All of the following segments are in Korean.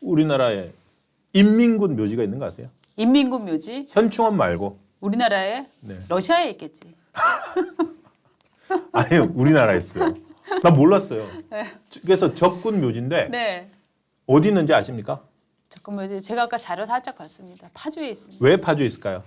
우리나라에 인민군 묘지가 있는 거 아세요? 인민군 묘지? 현충원 말고. 우리나라에? 네. 러시아에 있겠지. 아니요, 우리나라에 있어요. 나 몰랐어요. 그래서 적군 묘지인데 네. 어디 있는지 아십니까? 잠깐만요. 제가 아까 자료 살짝 봤습니다. 파주에 있습니다. 왜 파주에 있을까요?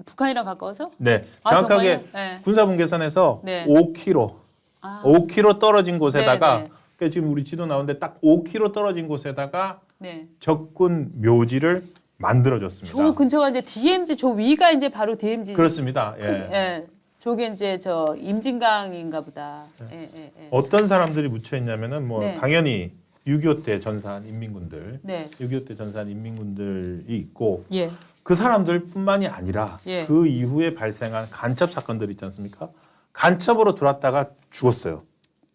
북한이랑 가까워서? 네, 아, 정확하게 정말요? 네. 군사분 계산에서 네. 5km, 아. 5km 떨어진 곳에다가 네, 네. 그러니까 지금 우리 지도 나오는데 딱 5km 떨어진 곳에다가 네. 적군 묘지를 만들어줬습니다. 저 근처가 이제 DMZ, 저 위가 이제 바로 DMZ. 그렇습니다. 예. 예. 저게 이제 저 임진강인가 보다. 예, 예, 예. 어떤 사람들이 묻혀 있냐면은 뭐 네. 당연히 6.25 때 전사한 인민군들, 네. 6.25 때 전사한 인민군들이 있고 예. 그 사람들뿐만이 아니라 예. 그 이후에 발생한 간첩 사건들 있지 않습니까? 간첩으로 들어왔다가 죽었어요.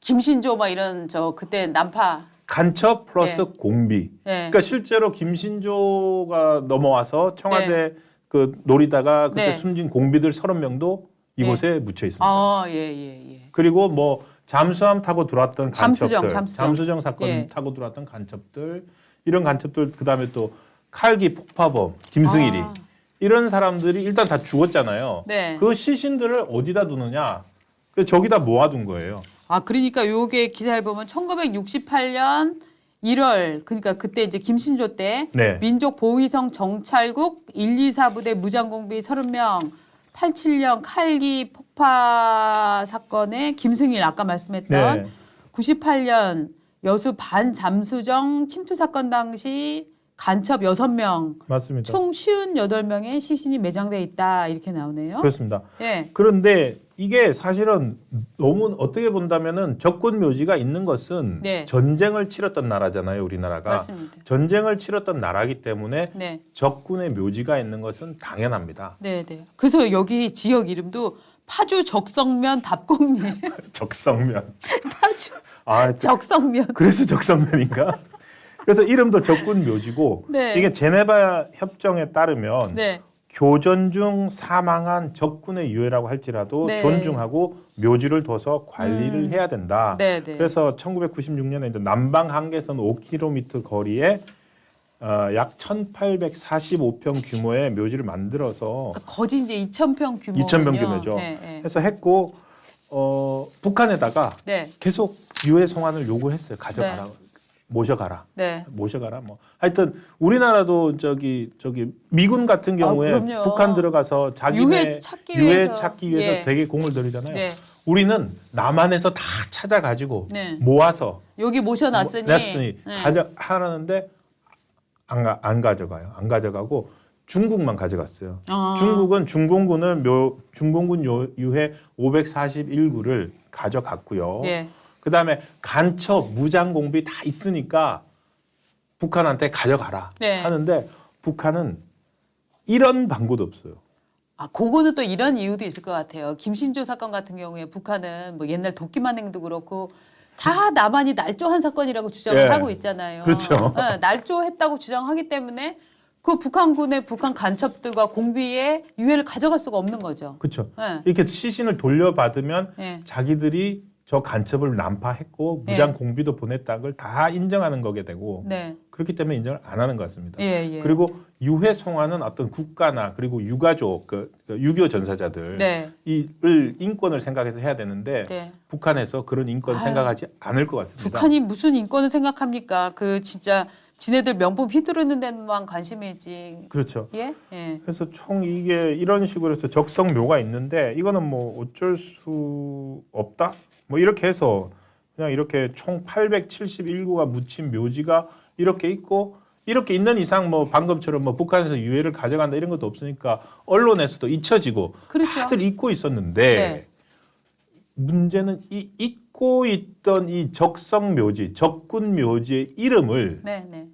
김신조 막 이런 저 그때 난파. 간첩 플러스 예. 공비. 예. 그러니까 실제로 김신조가 넘어와서 청와대 그 노리다가 그때 네. 숨진 공비들 30명도 이곳에 묻혀 있습니다. 아, 예, 예, 예. 그리고 뭐 잠수함 타고 들어왔던 잠수정, 간첩들, 잠수정. 사건 예. 타고 들어왔던 간첩들, 이런 간첩들 그다음에 또 칼기 폭파범 김승일이 아. 이런 사람들이 일단 다 죽었잖아요. 네. 그 시신들을 어디다 두느냐? 그 저기다 모아둔 거예요. 아, 그러니까 요게 기사에 보면 1968년 1월, 그러니까 그때 이제 김신조 때 네. 민족보위성 정찰국 124부대 무장공비 30명 87년 칼기 폭파 사건에 김승일 아까 말씀했던 네. 98년 여수 반잠수정 침투 사건 당시 간첩 6명 맞습니다. 총 58명의 시신이 매장돼 있다 이렇게 나오네요. 그렇습니다. 예. 그런데 이게 사실은 너무 어떻게 본다면은 적군 묘지가 있는 것은 네. 전쟁을 치렀던 나라잖아요, 우리나라가. 맞습니다. 전쟁을 치렀던 나라이기 때문에 네. 적군의 묘지가 있는 것은 당연합니다. 네, 네. 그래서 여기 지역 이름도 파주 적성면 답공리. 적성면. 파주 아, 적성면. 그래서 적성면인가? 그래서 이름도 적군 묘지고 네. 이게 제네바 협정에 따르면 네. 교전 중 사망한 적군의 유해라고 할지라도 네. 존중하고 묘지를 둬서 관리를 해야 된다. 네, 네. 그래서 1996년에 이제 남방 한계선 5km 거리에 약 1,845평 규모의 묘지를 만들어서 그러니까 거진 이제 2,000평 규모. 2,000평 규모죠. 네, 네. 해서 했고 북한에다가 네. 계속 유해 송환을 요구했어요. 가져가라, 모셔가라. 네. 모셔가라. 뭐 하여튼 우리나라도 저기 미군 같은 경우에 그럼요. 북한 들어가서 자기네 유해 찾기 위해서. 예. 되게 공을 들이잖아요. 네. 우리는 남한에서 다 찾아가지고 네. 모아서 여기 모셔놨으니. 냈으니 네. 하라는데 안 가져가요. 안 가져가고 중국만 가져갔어요. 아. 중국은 중공군 유해 541구를 가져갔고요. 예. 그다음에 간첩 무장 공비 다 있으니까 북한한테 가져가라 네. 하는데 북한은 이런 방구도 없어요. 아, 그거는 또 이런 이유도 있을 것 같아요. 김신조 사건 같은 경우에 북한은 뭐 옛날 도끼만행도 그렇고 다 남한이 날조한 사건이라고 주장을 예. 하고 있잖아요. 그렇죠. 네, 날조했다고 주장하기 때문에 그 북한군의 북한 간첩들과 공비에 유해를 가져갈 수가 없는 거죠. 그렇죠. 네. 이렇게 시신을 돌려받으면 네. 자기들이 저 간첩을 난파했고 무장 공비도 보냈다는 걸 다 인정하는 거게 되고 네. 그렇기 때문에 인정을 안 하는 것 같습니다. 예, 예. 그리고 유해 송환은 어떤 국가나 그리고 유가족 그 6.25 전사자들 네. 이를 인권을 생각해서 해야 되는데 네. 북한에서 그런 인권 아유, 생각하지 않을 것 같습니다. 북한이 무슨 인권을 생각합니까? 그 진짜 지네들 명품 휘두르는 데만 관심이지. 그렇죠. 예? 예. 그래서 총 이게 이런 식으로 해서 적성묘가 있는데 이거는 뭐 어쩔 수 없다? 뭐 이렇게 해서 그냥 이렇게 총 871구가 묻힌 묘지가 이렇게 있고 이렇게 있는 이상 뭐 방금처럼 뭐 북한에서 유해를 가져간다 이런 것도 없으니까 언론에서도 잊혀지고 그렇죠. 다들 잊고 있었는데 네. 문제는 이 잊고 있던 이 적성묘지, 적군묘지의 이름을 네, 네.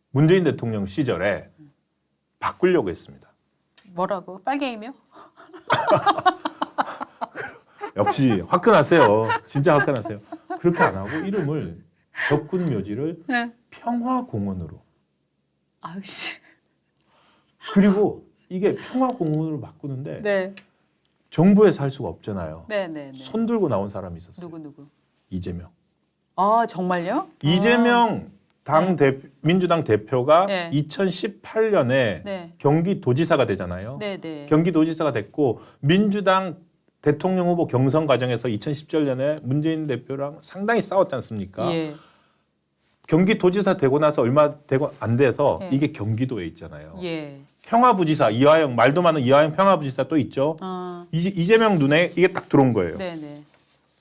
문재인 대통령 시절에 바꾸려고 했습니다. 뭐라고? 빨갱이며? 역시 화끈하세요. 진짜 화끈하세요. 그렇게 안 하고 이름을 적군묘지를 네. 평화공원으로. 아유씨. 그리고 이게 평화공원으로 바꾸는데 네. 정부에서 할 수가 없잖아요. 네, 네, 네. 손 들고 나온 사람이 있었어요. 누구? 이재명. 아, 정말요? 이재명 민주당 대표가 네. 2018년에 네. 경기도지사가 되잖아요. 네, 네. 경기도지사가 됐고 민주당 대통령 후보 경선 과정에서 2017년에 문재인 대표랑 상당히 싸웠지 않습니까? 예. 경기도지사 되고 나서 얼마 되고 안 돼서 예. 이게 경기도에 있잖아요. 예. 평화부지사 이화영 말도 많은 이화영 평화부지사 또 있죠. 이재명 눈에 이게 딱 들어온 거예요. 네, 네.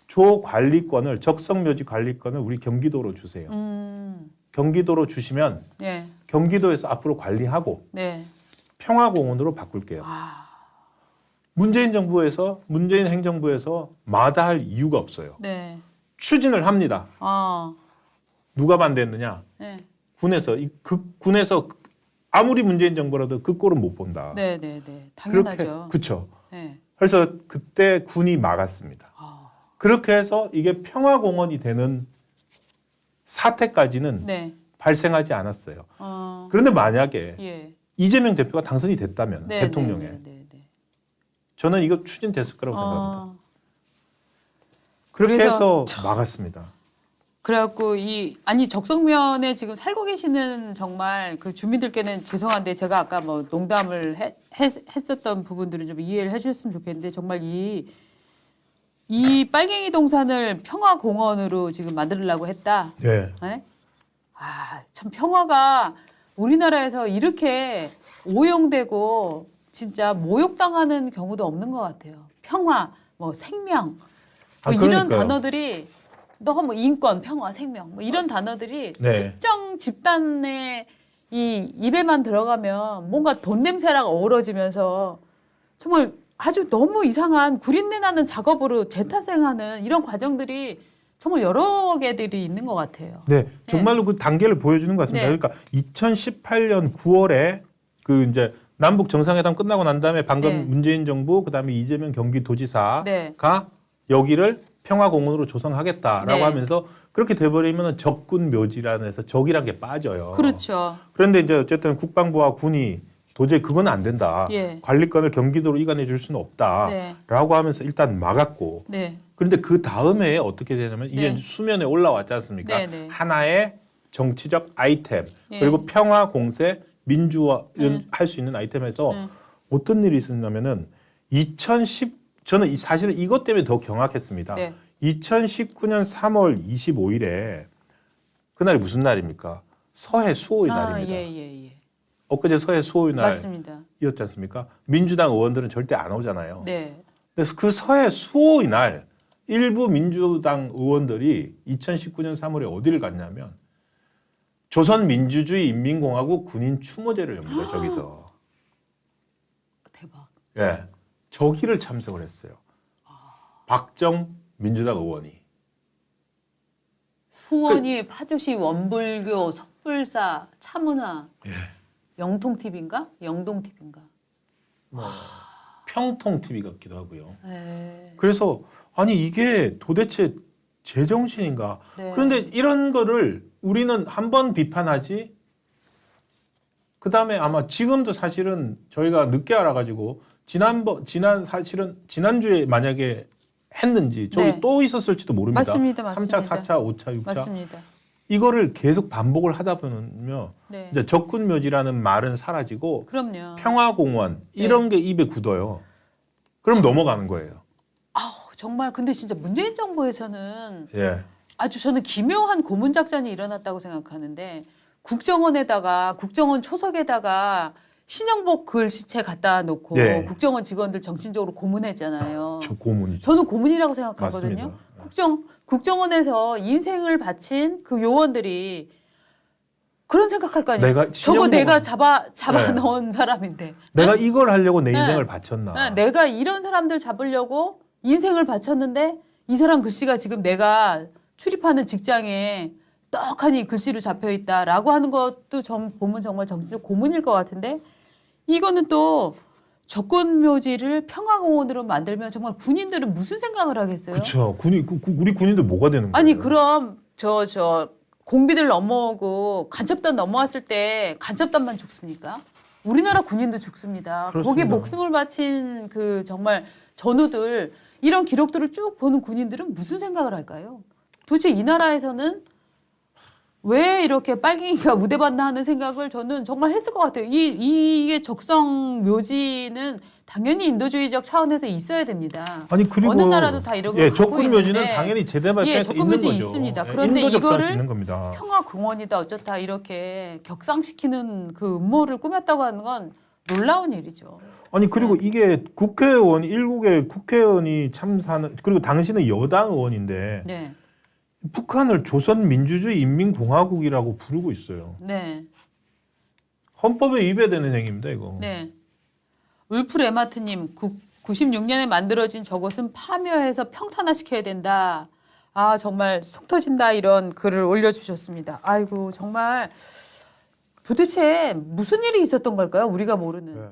조 관리권을 적성묘지 관리권을 우리 경기도로 주세요. 경기도로 주시면 네. 경기도에서 앞으로 관리하고 네. 평화공원으로 바꿀게요. 아. 문재인 정부에서 문재인 행정부에서 마다할 이유가 없어요. 네. 추진을 합니다. 아. 누가 반대했느냐? 네. 군에서 군에서 아무리 문재인 정부라도 그 꼴은 못 본다. 네, 네, 네. 당연하죠. 그렇죠. 네. 그래서 그때 군이 막았습니다. 아. 그렇게 해서 이게 평화공원이 되는 사태까지는 네. 발생하지 않았어요. 그런데 만약에 예. 이재명 대표가 당선이 됐다면 네, 대통령에 네, 네, 네. 저는 이거 추진됐을 거라고 생각합니다. 그렇게 그래서 해서 막았습니다. 그래갖고 아니 적성면에 지금 살고 계시는 정말 그 주민들께는 죄송한데 제가 아까 뭐 농담을 했었던 부분들은 좀 이해를 해주셨으면 좋겠는데 정말 이 빨갱이 동산을 평화공원으로 지금 만들려고 했다. 예. 네? 아, 참 평화가 우리나라에서 이렇게 오용되고 진짜 모욕당하는 경우도 없는 것 같아요. 평화, 뭐 생명, 뭐 이런 그러니까요. 단어들이 너무 인권, 평화, 생명 뭐 이런 단어들이 네. 특정 집단의 이 입에만 들어가면 뭔가 돈 냄새랑 어우러지면서 정말 아주 너무 이상한 구린내 나는 작업으로 재탄생하는 이런 과정들이 정말 여러 개들이 있는 것 같아요. 네, 정말로 그 단계를 보여주는 것 같습니다. 네. 그러니까 2018년 9월에 그 이제 남북 정상회담 끝나고 난 다음에 방금 네. 문재인 정부 그다음에 이재명 경기도지사가 네. 여기를 평화공원으로 조성하겠다라고 네. 하면서 그렇게 돼버리면 적군 묘지라는 해서 적이란 게 빠져요. 그렇죠. 그런데 이제 어쨌든 국방부와 군이 도저히 그건 안 된다. 예. 관리권을 경기도로 이관해 줄 수는 없다라고 네. 하면서 일단 막았고. 네. 그런데 그 다음에 어떻게 되냐면 이게 네. 수면에 올라왔지 않습니까? 네, 네. 하나의 정치적 아이템 예. 그리고 평화 공세 민주화 네. 할 수 있는 아이템에서 네. 어떤 일이 있었냐면은 저는 사실은 이것 때문에 더 경악했습니다. 네. 2019년 3월 25일에 그날이 무슨 날입니까? 서해 수호의 날입니다. 예. 엊그제 서해 수호의 맞습니다. 날이었지 않습니까? 민주당 의원들은 절대 안 오잖아요. 네. 그래서 그 서해 수호의 날 일부 민주당 의원들이 2019년 3월에 어디를 갔냐면 조선민주주의 인민공화국 군인 추모제를 엽니다. 저기서. 대박. 예. 저기를 참석을 했어요. 박정 민주당 의원이. 후원이 파주시 원불교 석불사 차문화 예. 영통TV인가? 영동TV인가? 뭐 평통 TV 같기도 하고요. 네. 그래서 아니 이게 도대체 제정신인가? 네. 그런데 이런 거를 우리는 한 번 비판하지. 그다음에 아마 지금도 사실은 저희가 늦게 알아가지고 지난주에 만약에 했는지 저기 네. 또 있었을지도 모릅니다. 맞습니다. 3차, 4차, 5차, 6차. 맞습니다. 이거를 계속 반복을 하다 보면요. 네. 이제 적군묘지라는 말은 사라지고 그럼요. 평화공원 이런 게 입에 굳어요. 그럼 넘어가는 거예요. 아우, 정말 근데 진짜 문재인 정부에서는 예. 아주 저는 기묘한 고문작전이 일어났다고 생각하는데 국정원에다가 국정원 초석에다가 신영복 글씨체 갖다 놓고 네. 국정원 직원들 정신적으로 고문했잖아요. 저 고문이죠. 저는 고문이라고 생각하거든요. 맞습니다. 국정원에서 인생을 바친 그 요원들이 그런 생각할 거 아니에요. 내가 저거 신영복은- 내가 잡아 네. 넣은 사람인데. 내가 이걸 하려고 내 네. 인생을 바쳤나. 네, 내가 이런 사람들 잡으려고 인생을 바쳤는데 이 사람 글씨가 지금 내가 출입하는 직장에 떡하니 글씨로 잡혀 있다라고 하는 것도 보면 정말 정치적 고문일 것 같은데 이거는 또 적군묘지를 평화공원으로 만들면 정말 군인들은 무슨 생각을 하겠어요? 그렇죠. 우리 군인들 뭐가 되는 거예요? 아니 그럼 저 공비들 넘어오고 간첩단 넘어왔을 때 간첩단만 죽습니까? 우리나라 군인도 죽습니다. 그렇습니다. 거기에 목숨을 바친 그 정말 전우들 이런 기록들을 쭉 보는 군인들은 무슨 생각을 할까요? 도대체 이 나라에서는 왜 이렇게 빨갱이가 우대받나 하는 생각을 저는 정말 했을 것 같아요. 이게 적성 묘지는 당연히 인도주의적 차원에서 있어야 됩니다. 아니 그리고 어느 나라도 다 이런 걸 예, 갖고 적군 묘지는 있는데 당연히 제대로 예, 있는 적군 묘지 거죠. 있습니다. 예, 그런데 인도적 사안이 이거를 있는 겁니다. 평화공원이다 어쩌다 이렇게 격상시키는 그 음모를 꾸몄다고 하는 건 놀라운 일이죠. 아니 그리고 이게 국회의원 일국의 국회의원이 참사는 그리고 당신은 여당 의원인데 네, 북한을 조선민주주의 인민공화국이라고 부르고 있어요. 네, 헌법에 위배되는 행위입니다 이거. 네. 울프 레마트님, 96년에 만들어진 저것은 파묘해서 평탄화시켜야 된다. 아 정말 속 터진다 이런 글을 올려주셨습니다. 아이고 정말 도대체 무슨 일이 있었던 걸까요? 우리가 모르는. 네.